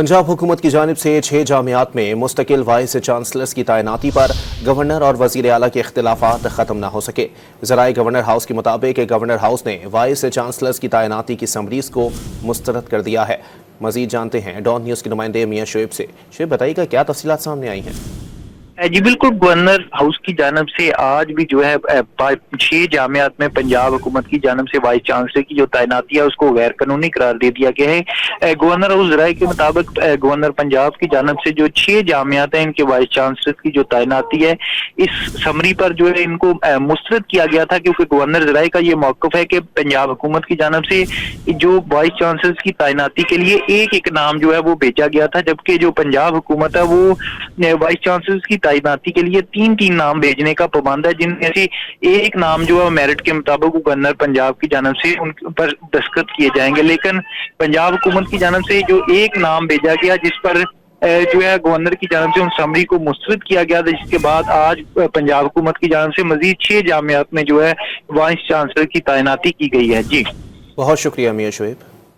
पंजाब हुकूमत की जानिब से 6 जामियात में मुस्तकिल वाइस चांसलर्स की तैनाती पर गवर्नर और वज़ीर आला के इख्तिलाफात ख़त्म न हो सके। ज़राए गवर्नर हाउस के मुताबिक गवर्नर हाउस ने वाइस चांसलर्स की तैनाती की समरीज़ को मुस्तरद कर दिया है। मज़ीद जानते हैं डॉन न्यूज़ के नुमाइंदे मियाँ शुएब से। शुएब, बताइएगा क्या तफसीलात सामने आई हैं? जी बिल्कुल, गवर्नर हाउस की जानब से आज भी जो है 6 जामियात में पंजाब हुकूमत की जानब से वाइस चांसलर की जो तैनाती है उसको गैर कानूनी करार दे दिया गया है। गवर्नर हाउस राय के मुताबिक गवर्नर पंजाब की जानब से जो 6 जामियात हैं इनके वाइस चांसलर की जो तैनाती है इस समरी पर जो है इनको मुस्तरद किया गया था, क्योंकि गवर्नर राय का ये मौक़िफ़ है कि पंजाब हुकूमत की जानब से जो वाइस चांसलर की तैनाती के लिए एक नाम जो है वो भेजा गया था, जबकि जो पंजाब हुकूमत है वो वाइस चांसलर की तैनाती के लिए 3 नाम भेजने का पाबंद है, जिनमें से एक नाम जो है मेरिट के मुताबिक गवर्नर पंजाब की जानब से उन पर दस्तखत किए जाएंगे। लेकिन पंजाब हुकूमत की जानब से जो एक नाम भेजा गया जिस पर जो है गवर्नर की जानब से उन समरी को मुस्तरद किया गया था, जिसके बाद आज पंजाब हुकूमत की जानब से मजीद 6 जामियात में जो है वाइस चांसलर की तैनाती की गई है। जी बहुत शुक्रिया मियाँ शुएब।